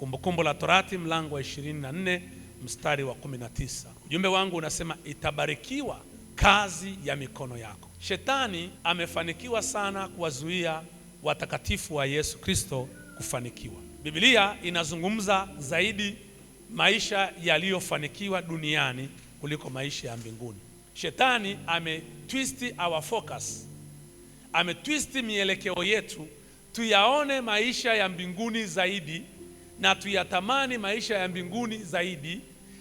Kumbukumbu la Torati mlango wa 24 mstari wa 19. Ujumbe wangu unasema itabarikiwa kazi ya mikono yako. Shetani amefanikiwa sana kuwazuia watakatifu wa Yesu Kristo kufanikiwa. Biblia inazungumza zaidi maisha yaliyofanikiwa duniani kuliko maisha ya mbinguni. Shetani ametwist our focus, ametwist mielekeo yetu tuyaone maisha ya mbinguni zaidi na tuyatamani maisha ya mbinguni zaidi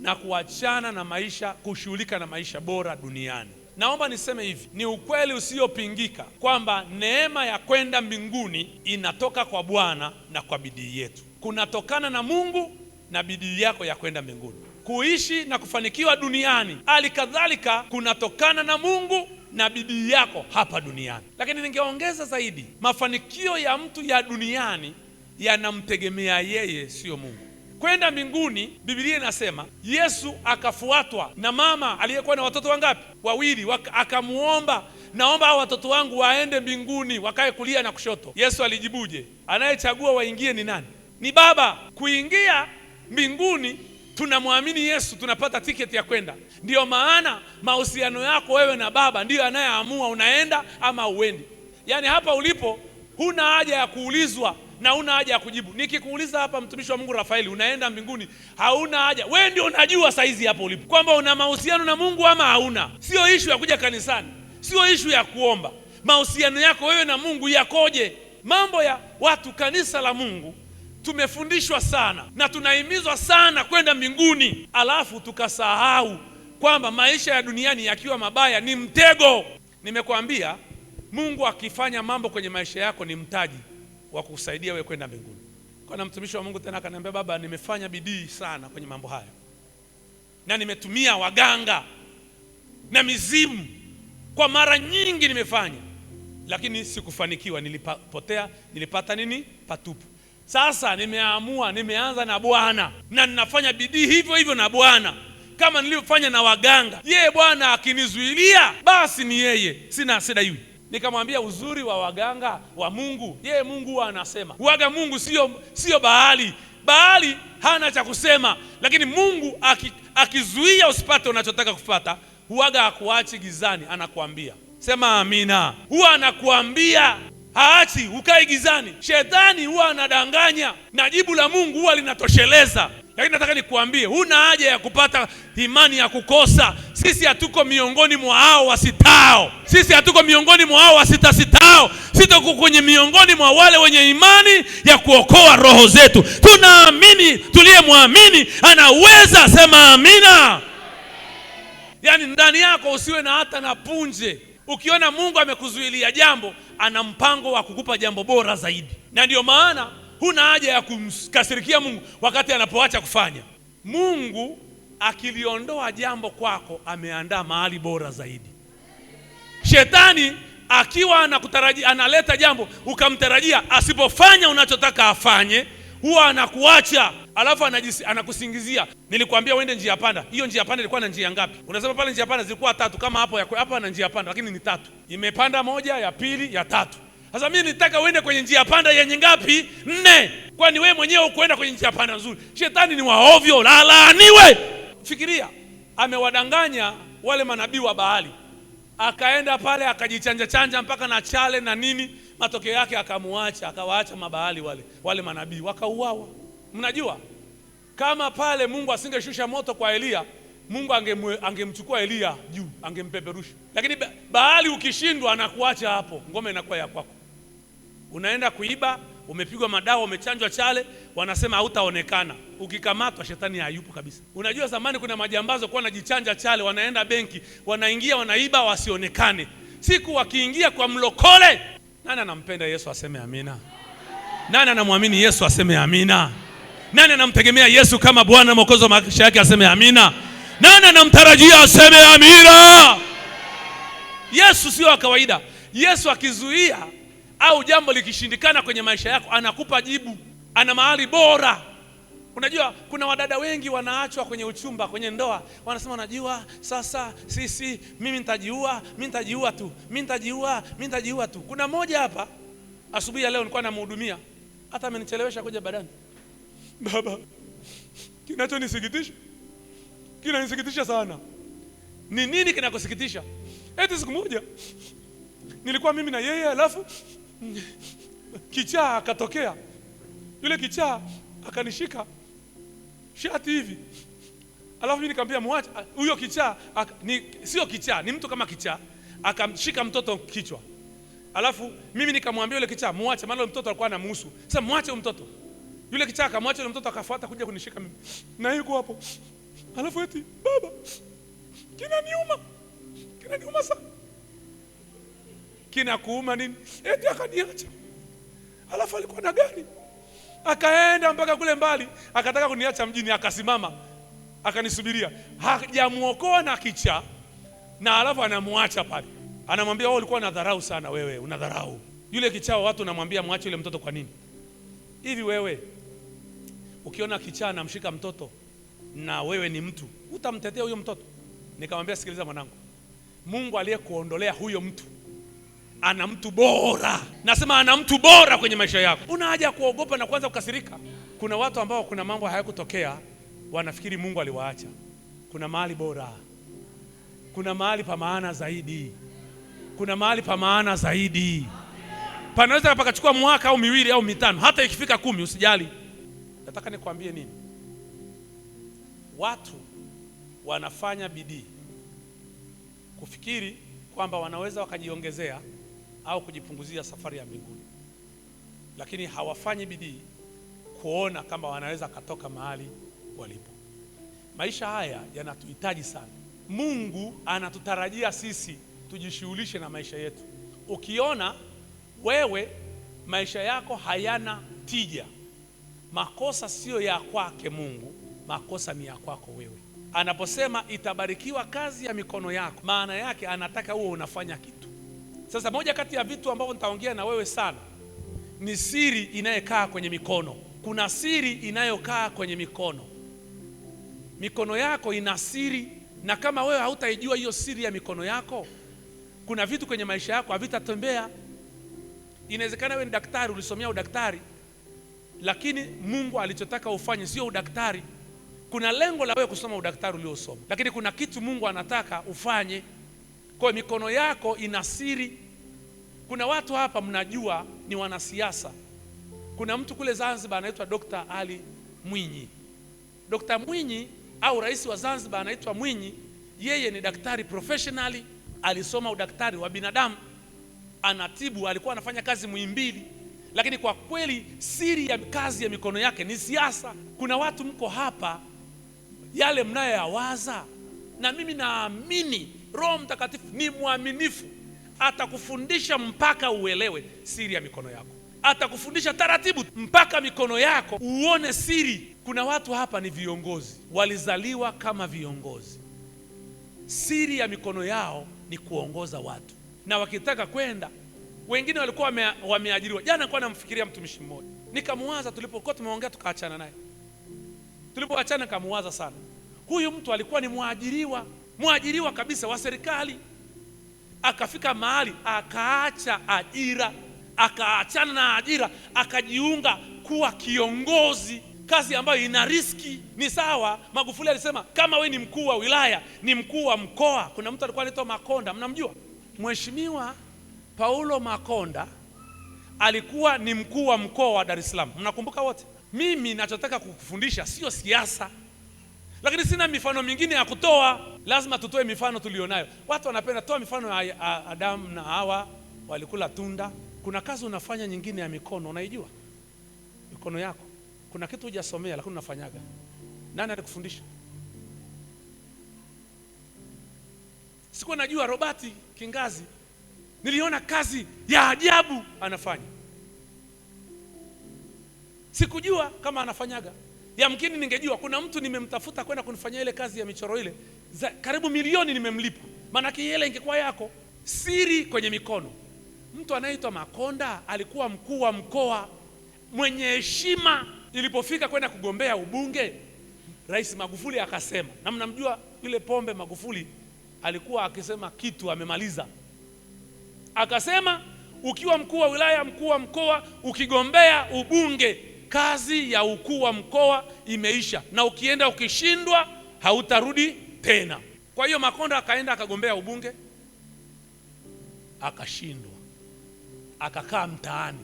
na kuachana na maisha, kushughulika na maisha bora duniani. Naomba niseme hivi, ni ukweli usiopingika kwamba neema ya kwenda mbinguni inatoka kwa Bwana na kwa bidii yetu. Kunatokana na Mungu na bidii yako ya kwenda mbinguni. Kuishi na kufanikiwa duniani alikadhalika kunatokana na Mungu na bidii yako hapa duniani. Lakini ningeongeza zaidi, mafanikio ya mtu ya duniani yanamtegemea yeye, sio Mungu. Kwenda mbinguni, Biblia inasema Yesu akafuatwa na mama aliyekuwa na watoto wangapi? Wawili. Akamuomba, naomba hao watoto wangu waende mbinguni wakae kulia na kushoto. Yesu alijibuje? Anayechagua waingie ni nani? Ni Baba. Kuingia mbinguni tunamwamini Yesu, tunapata tiketi ya kwenda. Ndiyo maana mahusiano yako wewe na Baba ndiyo anayeamua unaenda ama uendi. Yaani hapa ulipo huna haja ya kuulizwa na huna haja ya kujibu. Nikikuuliza hapa, mtumishi wa Mungu Rafaeli, unaenda mbinguni, hauna haja. Wewe ndio unajua saizi hapo ulipo kwamba una mahusiano na Mungu ama hauna. Sio issue ya kuja kanisani, sio issue ya kuomba. Mahusiano yako wewe na Mungu yakoje? Mambo ya watu kanisa la Mungu tumefundishwa sana na tunahimizwa sana kwenda mbinguni, alafu tukasahau kwamba maisha ya duniani yakiwa mabaya ni mtego. Nimekwambia Mungu akifanya mambo kwenye maisha yako ni mtaji wa kukusaidia wewe kwenda mbinguni. Kuna mtumishi wa Mungu tena akaniambia, baba, nimefanya bidii sana kwenye mambo haya na nimetumia waganga na mizimu kwa mara nyingi nimefanya, lakini sikufanikiwa. Nilipotea, nilipata nini? Patupu. Sasa nimeamua, nimeanza na Bwana na ninafanya bidii hivyo hivyo na Bwana kama nilivyofanya na waganga. Yeye Bwana akinizuilia basi ni yeye, sina sidaiwi. Nikamwambia uzuri wa waganga wa Mungu, yeye Mungu anasema. Waga Mungu sio Baali. Baali hana cha kusema, lakini Mungu akizuia usipate unachotaka kupata, huaga hakuachi gizani, anakuambia. Sema amina. Huwa anakuambia, haachi ukae gizani. Shetani huwa anadanganya na jibu la Mungu huwa linatosheleza. Lakini nataka nikuambie, huna haja ya kupata imani ya kukosa. Sisi hatuko miongoni mwa hao wasitao. Sisi hatuko miongoni mwa hao wasitasitao. Sisi tuko kwenye miongoni mwa wale wenye imani ya kuokoa roho zetu. Tunaamini, tuliyemwamini anaweza. Sema amina. Yaani ndani yako usiwe na hata na punje. Ukiona Mungu amekuzuilia jambo, ana mpango wa kukupa jambo bora zaidi. Na ndio maana huna haja ya kumkasirikia Mungu wakati anapoacha kufanya. Mungu akiliondoa jambo kwako, ameandaa mahali bora zaidi. Shetani akiwa anakutarajia, analeta jambo ukamtarajia asipofanya unachotaka afanye, huwa anakuacha, alafu anakusingizia. Nilikwambia uende njia panda. Hiyo njia panda ilikuwa na njia ngapi? Unasema pale njia panda zilikuwa 3 kama hapo hapa na njia panda, lakini ni 3. Imepanda moja, ya pili, ya 3. Sasa mimi nitaka uende kwenye njia panda yenye ngapi? 4. Kwani wewe mwenyewe ukuenda kwenye njia panda nzuri? Shetani ni waovyo, laaniwe. Fikiria, amewadanganya wale manabii wa Baali. Akaenda pale akajichanja chanja mpaka na chale na nini, matokeo yake akamuacha, akawaacha mabaali wale manabii wakauawa. Mnajua kama pale Mungu asingeshusha moto kwa Elia, Mungu angemchukua Elia juu, angempeperusha. Lakini Baali ukishindwa anakuacha hapo, ngome inakuwa ya kwako. Unaenda kuiba, umepigwa madawa, umechanjwa chale, wanasema hautaonekana. Ukikamatwa shetani hayupo kabisa. Unajua zamani kuna majambazo kwa wanajichanja chale, wanaenda benki, wanaingia, wanaiba wasionekane. Siku wakiingia kwa mlokole, nani anampenda Yesu aseme amina? Nani anamwamini Yesu aseme amina? Nani anamtegemea Yesu kama Bwana na Mwokozi wa maisha yake aseme amina? Nani anamtarajia aseme amina? Yesu sio wa kawaida. Yesu akizuia au jambo likishindikana kwenye maisha yako, anakupa jibu. Ana mahali bora. Unajua kuna wadada wengi wanaachwa kwenye uchumba, kwenye ndoa, wanasema unajua sasa sisi mimi nitajiua tu. Kuna moja hapa asubuhi ya leo nilikuwa namhudumia, hata amenichelewesha kuja badani. Baba, kinanisikitisha sana. Ni nini kinakusikitisha? Eti siku moja nilikuwa mimi na yeye, alafu kichaa akatokea. Yule kichaa akanishika shati hivi, alafu mimi nikamwambia muache huyo kichaa. Sio kichaa, ni mtu kama kichaa. Akamshika mtoto kichwa, alafu mimi nikamwambia yule kichaa muache, maana yule mtoto alikuwa anamhusu. Sasa muache huyo mtoto. Yule kichaa akamwacha yule mtoto, akafuata kuja kunishika mimi, na yuko hapo. Alafu eti baba, kinaniuma sana. Kinakuuma nini? Eti akaniacha. Alafu alikuwa na gari, akaenda mpaka kule mbali, akataka kuniacha mjini, akasimama akanisubiria. Hajamuokoa na kichaa, na alafu anamuacha pale. Anamwambia wewe ulikuwa unadharau sana, wewe unadharau. Yule kichaa watu unamwambia muache yule mtoto kwa nini? Hivi wewe ukiona kichaa anamshika mtoto na wewe ni mtu, utamtetea huyo mtoto? Nikamwambia sikiliza mwanangu, Mungu aliyekuondolea huyo mtu ana mtu bora. Nasema ana mtu bora kwenye maisha yako. Una haja kuogopa na kuanza kukasirika. Kuna watu ambao kuna mambo hayakutokea wanafikiri Mungu aliwaacha. Kuna mahali bora, kuna mahali pa maana zaidi, kuna mahali pa maana zaidi. Panaweza pakachukua mwaka au miwili au mitano, hata ikifika 10 usijali. Nataka nikwambie nini? Watu wanafanya bidii kufikiri kwamba wanaweza wakajiongezea au kujipunguzia safari ya mbinguni, lakini hawafanyi bidii kuona kama wanaweza katoka mahali walipo. Maisha haya yanatuhitaji sana. Mungu anatutarajia sisi tujishughulishe na maisha yetu. Ukiona wewe maisha yako hayana tija, makosa sio ya kwake Mungu, makosa ni ya kwako wewe. Anaposema itabarikiwa kazi ya mikono yako, maana yake anataka uwe unafanya kitu. Sasa moja kati ya vitu ambavyo nitaongea na wewe sana ni siri inayokaa kwenye mikono. Kuna siri inayokaa kwenye mikono. Mikono yako ina siri, na kama wewe hautaijua hiyo siri ya mikono yako, kuna vitu kwenye maisha yako havitatembea. Inawezekana wewe ni daktari, ulisomea udaktari, lakini Mungu alichotaka ufanye sio udaktari. Kuna lengo la wewe kusoma udaktari uliosoma, lakini kuna kitu Mungu anataka ufanye. Kwa mikono yako ina siri. Kuna watu hapa mnajua ni wanasiasa. Kuna mtu kule Zanzibar anaitwa Dr. Ali Mwinyi. Dr. Mwinyi au rais wa Zanzibar anaitwa Mwinyi. Yeye ni daktari professionally, alisoma udaktari wa binadamu, anatibu, alikuwa anafanya kazi Muhimbili. Lakini kwa kweli siri ya kazi ya mikono yake ni siasa. Kuna watu mko hapa, yale mnayoyawaza, na mimi naamini Roho Mtakatifu ni mwaminifu, atakufundisha mpaka uelewe siri ya mikono yako. Atakufundisha taratibu mpaka mikono yako uone siri. Kuna watu hapa ni viongozi, walizaliwa kama viongozi. Siri ya mikono yao ni kuongoza watu, na wakitaka kwenda, wengine walikuwa wameajiriwa. Jana nilikuwa namfikiria mtumishi mmoja, nikamuwaza, tulipokuwa tumeongea tukaachana naye. Tulipoachana nikamuwaza sana. Huyu mtu alikuwa ni mwajiriwa kabisa wa serikali, akafika mahali akaacha ajira, akaachana na ajira, akajiunga kuwa kiongozi, kazi ambayo ina riski. Ni sawa, Magufuli alisema kama we ni mkuu wa wilaya, ni mkuu wa mkoa. Kuna mtu alikuwa anaitwa Makonda, mnamjua? Mheshimiwa Paulo Makonda alikuwa ni mkuu wa mkoa wa Dar es Salaam. Mnakumbuka wote? Mimi ninachotaka kukufundisha sio siasa, lakini sina mifano mingine ya kutoa. Lazima tutoe mifano tulionayo. Watu wanapenda toa mifano ya Adamu na Hawa walikula tunda. Kuna kazi unafanya nyingine ya mikono, unaijua? Mikono yako. Kuna kitu hujasomea lakini unafanyaga. Nani alikufundisha? Sikuwa najua Robert Kingazi, niliona kazi ya ajabu anafanya. Sikujua kama anafanyaga. Yamkini ningejua. Kuna mtu nimemtafuta kwenda kunifanyia ile kazi ya michoro ile, karibu milioni nimemlipa, maana ile ingekuwa yako. Siri kwenye mikono. Mtu anaitwa Makonda alikuwa mkuu wa mkoa mwenye heshima. Ilipofika kwenda kugombea ubunge, Rais Magufuli akasema, na mnamjua ile pombe Magufuli alikuwa akisema kitu amemaliza. Akasema ukiwa mkuu wa wilaya, mkuu wa mkoa, ukigombea ubunge, kazi ya ukuu wa mkoa imeisha, na ukienda ukishindwa hautarudi tena. Kwa hiyo Makonda akaenda akagombea ubunge, akashindwa, akakaa mtaani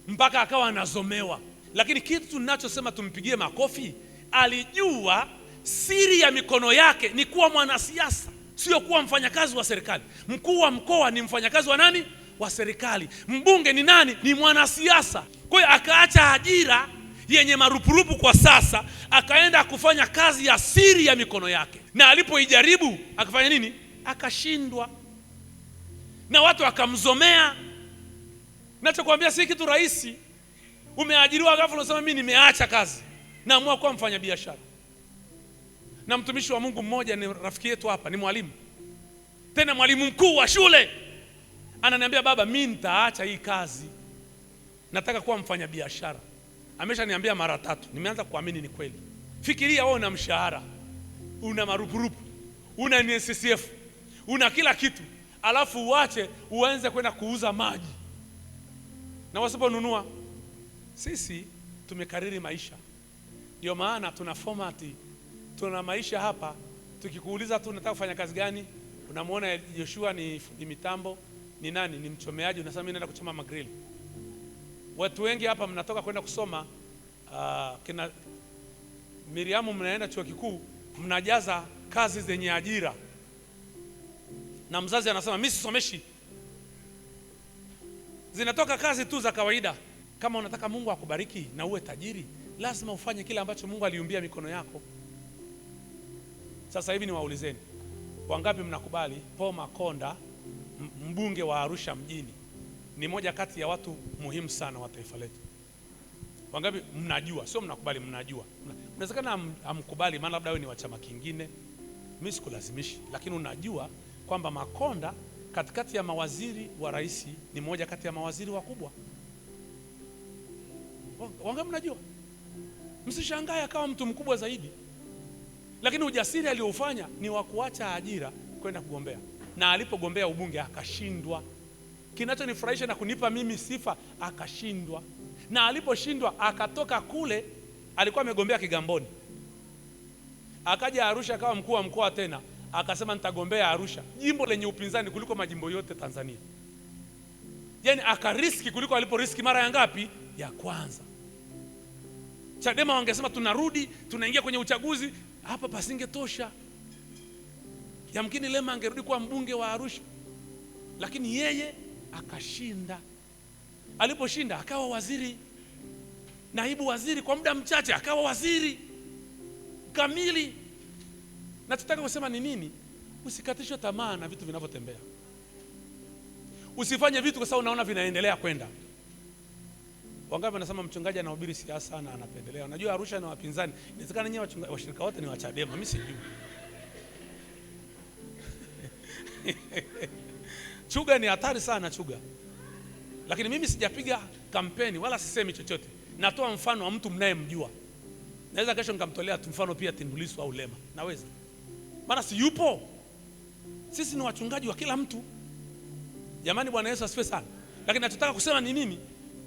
mpaka akawa anazomewa. Lakini kitu ninachosema tumpigie makofi, alijua siri ya mikono yake ni kuwa mwanasiasa, sio kuwa mfanyakazi wa serikali. Mkuu wa mkoa ni mfanyakazi wa nani? Wa serikali. Mbunge ni nani? Ni mwanasiasa. Kwa hiyo akaacha ajira yenye marupurupu kwa sasa, akaenda kufanya kazi ya siri ya mikono yake, na alipoijaribu akafanya nini? Akashindwa, na watu akamzomea. Nachokuambia si kitu rahisi. Umeajiriwa ghafla unasema mimi nimeacha kazi, naamua kuwa mfanyabiashara. Na mtumishi wa Mungu mmoja, ni rafiki yetu hapa, ni mwalimu, tena mwalimu mkuu wa shule, ananiambia baba, mimi nitaacha hii kazi, nataka kuwa mfanyabiashara. Ameshaniambia mara 3, nimeanza kuamini ni kweli. Fikiria wewe una mshahara, una marupurupu, una NSSF, una kila kitu, alafu uache uanze kwenda kuuza maji. Na wasiponunua, sisi tumekariri maisha. Ndio maana tuna formati, tuna maisha hapa. Tukikuuliza tu unataka kufanya kazi gani, unamwona Joshua ni mitambo, ni nani? Ni mchomeaji, unasema mimi naenda kuchoma magrill. Watu wengi hapa mnatoka kwenda kusoma, kina Miriamu, mnaenda chuo kikuu, mnajaza kazi zenye ajira, na mzazi anasema mimi sisomeshi. Zinatoka kazi tu za kawaida. Kama unataka Mungu akubariki na uwe tajiri, lazima ufanye kile ambacho Mungu aliumbia mikono yako. Sasa hivi niwaulizeni, wangapi mnakubali Paul Makonda, mbunge wa Arusha mjini, ni moja kati ya watu muhimu sana wa taifa letu? Wangapi mnajua? Sio mnakubali, mnajua. Unawezekana hamkubali, maana labda wewe ni wa chama kingine, mimi sikulazimishi, lakini unajua kwamba Makonda katikati ya mawaziri wa rais ni moja kati ya mawaziri wakubwa. Wangapi mnajua? Msishangae akawa mtu mkubwa zaidi, lakini ujasiri aliofanya ni wa kuacha ajira kwenda kugombea, na alipogombea ubunge akashindwa. Kinachonifurahisha na kunipa mimi sifa, akashindwa. Na aliposhindwa akatoka kule, alikuwa amegombea Kigamboni, akaja Arusha akawa mkuu wa mkoa tena, akasema nitagombea Arusha, jimbo lenye upinzani kuliko majimbo yote Tanzania. Yaani akariski kuliko aliporiski mara ya ngapi? Ya kwanza. Chadema wangesema tunarudi, tunaingia kwenye uchaguzi, hapa pasingetosha. Yamkini Lema angerudi kuwa mbunge wa Arusha, lakini yeye akashinda. Aliposhinda akawa waziri, naibu waziri, kwa muda mchache akawa waziri kamili. Nataka kusema ni nini? Usikatishwe tamaa na vitu vinavyotembea. Usifanye vitu kwa sababu unaona vinaendelea kwenda. Wangapi wanasema mchungaji anahubiri siasa na anapendelea? Unajua Arusha na wapinzani, inawezekana nyinyi washirika wote ni wa Chadema, mimi sijui. Chuga ni hatari sana, Chuga. Lakini mimi sijapiga kampeni wala sisemi chochote. Natoa mfano wa mtu mnayemjua. Naweza kesho nikamtolea mfano pia Tundu Lissu au Lema. Naweza. Maana si yupo. Sisi ni wachungaji wa kila mtu. Jamani, Bwana Yesu asifiwe sana. Lakini nataka kusema ni nini?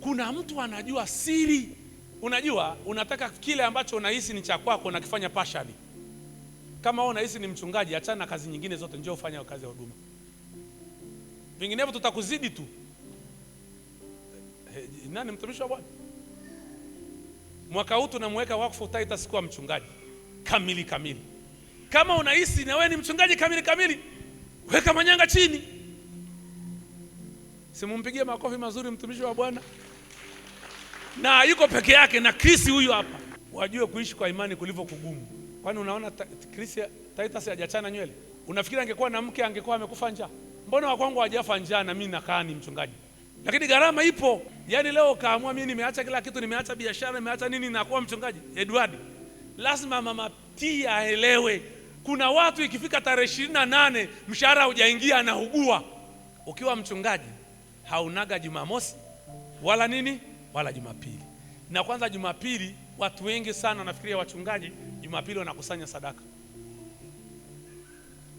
Kuna mtu anajua siri. Unajua, unataka kile ambacho unahisi ni cha kwako na kifanya partially. Kama wewe unahisi ni mchungaji, achana na kazi nyingine zote, njoo ufanye kazi ya huduma. Vinginevyo tutakuzidi tu. Nani mtumishi wa Bwana? Mwaka huu tunamweka wakfu Titus kuwa mchungaji kamili. Kama unahisi na wewe ni mchungaji kamili, weka manyanga chini. Simumpigie makofi mazuri mtumishi wa Bwana. Na yuko peke yake na Chris huyu hapa. Wajue kuishi kwa imani kulivyo kugumu. Kwani unaona Chris Titus hajachana nywele? Unafikiri angekuwa na mke angekuwa amekufa njaa? Mbona wa kwangu hajafa njaa na mimi nakaa ni mchungaji? Lakini gharama ipo. Yaani leo kaamua mimi nimeacha kila kitu, nimeacha biashara, nimeacha nini na kuwa mchungaji. Edward, lazima mama Tia aelewe. Kuna watu ikifika tarehe 28 mshahara hujaingia anaugua. Ukiwa mchungaji haunaga Jumamosi wala nini wala Jumapili. Na kwanza Jumapili watu wengi sana wanafikiria wachungaji Jumapili wanakusanya sadaka.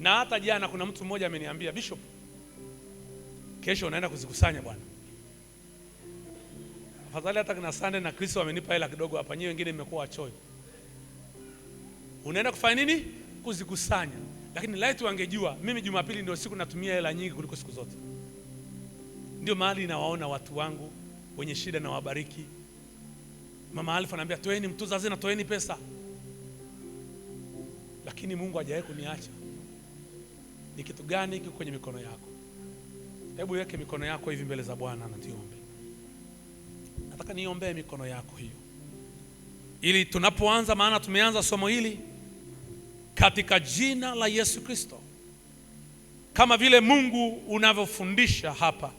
Na hata jana kuna mtu mmoja ameniambia, Bishop, kesho unaenda kuzikusanya bwana. Afadhali hata kina Sande na Kristo wamenipa hela kidogo hapa, nyinyi wengine mmekuwa wachoyo. Unaenda kufanya nini? Kuzikusanya. Lakini laiti wangejua mimi Jumapili ndio siku natumia hela nyingi kuliko siku zote. Ndio mahali nawaona watu wangu wenye shida na wabariki. Mama Alfa ananiambia toeni mtuza hazina, toeni pesa. Lakini Mungu hajawahi kuniacha. Ni kitu gani kiko kwenye mikono yako? Hebu weke mikono yako hivi mbele za Bwana na tuombe. Nataka niombee mikono yako hiyo, ili tunapoanza, maana tumeanza somo hili katika jina la Yesu Kristo, kama vile Mungu unavyofundisha hapa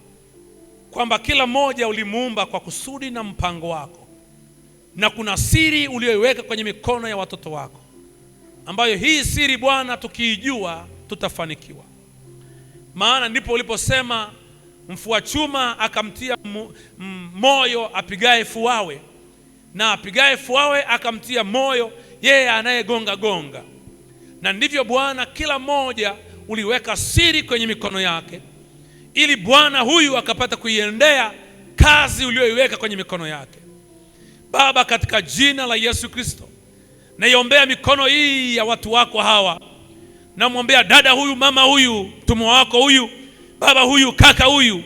kwamba kila mmoja ulimuumba kwa kusudi na mpango wako, na kuna siri uliyoiweka kwenye mikono ya watoto wako, ambayo hii siri Bwana tukiijua tutafanikiwa. Maana ndipo uliposema mfua chuma akamtia moyo apigae fuawe, na apigae fuawe akamtia moyo yeye anayegonga gonga. Na ndivyo Bwana kila mmoja uliweka siri kwenye mikono yake, ili Bwana huyu akapata kuiendea kazi uliyoiweka kwenye mikono yake. Baba, katika jina la Yesu Kristo, naiombea mikono hii ya watu wako hawa. Namwombea dada huyu, mama huyu, mtumwa wako huyu, baba huyu, kaka huyu.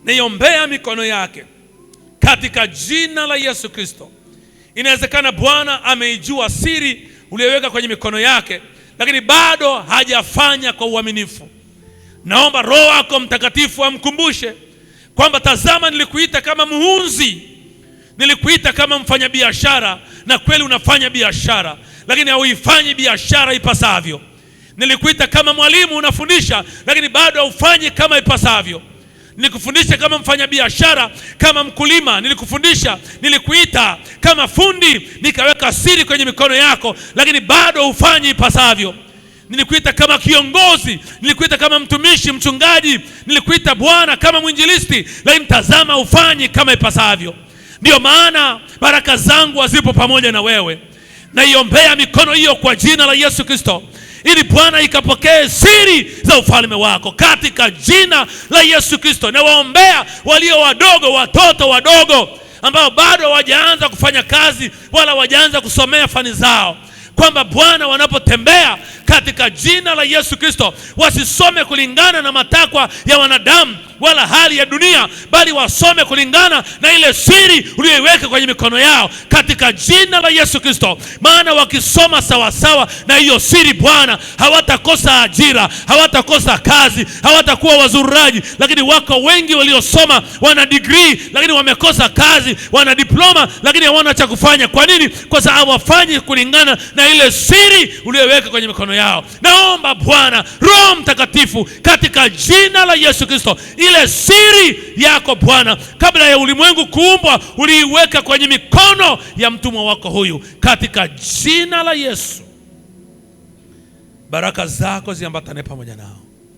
Naiombea mikono yake katika jina la Yesu Kristo. Inawezekana Bwana ameijua siri uliyoweka kwenye mikono yake, lakini bado hajafanya kwa uaminifu. Naomba Roho wako Mtakatifu amkumbushe kwamba tazama, nilikuita kama muhunzi, nilikuita kama mfanyabiashara, na kweli unafanya biashara, lakini hauifanyi biashara ipasavyo. Nilikuita kama mwalimu, unafundisha, lakini bado haufanyi kama ipasavyo. Nilikufundisha kama mfanyabiashara, kama mkulima, nilikuita kama fundi, nikaweka siri kwenye mikono yako, lakini bado hufanyi ipasavyo. Nilikuita kama kiongozi, nilikuita kama mtumishi, mchungaji, nilikuita Bwana kama mwinjilisti, lakini tazama hufanyi kama ipasavyo. Ndio maana baraka zangu hazipo pamoja na wewe. Naiombea mikono hiyo kwa jina la Yesu Kristo, ili Bwana ikapokee siri za ufalme wako katika jina la Yesu Kristo. Na waombea walio wadogo, watoto wadogo ambao bado hawajaanza kufanya kazi wala hawajaanza kusomea fani zao, kwamba Bwana wanapotembea katika jina la Yesu Kristo wasisome kulingana na matakwa ya wanadamu wala hali ya dunia, bali wasome kulingana na ile siri uliyoiweka kwenye mikono yao katika jina la Yesu Kristo. Maana wakisoma sawa sawa na hiyo siri Bwana, hawatakosa ajira, hawatakosa kazi, hawatakuwa wazururaji. Lakini wako wengi waliosoma, wana degree lakini wamekosa kazi, wana diploma lakini hawana cha kufanya. Kwa nini? Kwa sababu hawafanyi kulingana na ile siri uliyoiweka kwenye mikono yao. Naomba Bwana Roho Mtakatifu katika jina la Yesu Kristo, ile siri yako Bwana kabla ya ulimwengu kuumbwa uliiweka kwenye mikono ya mtumwa wako huyu katika jina la Yesu. Baraka zako ziambatane pamoja nao.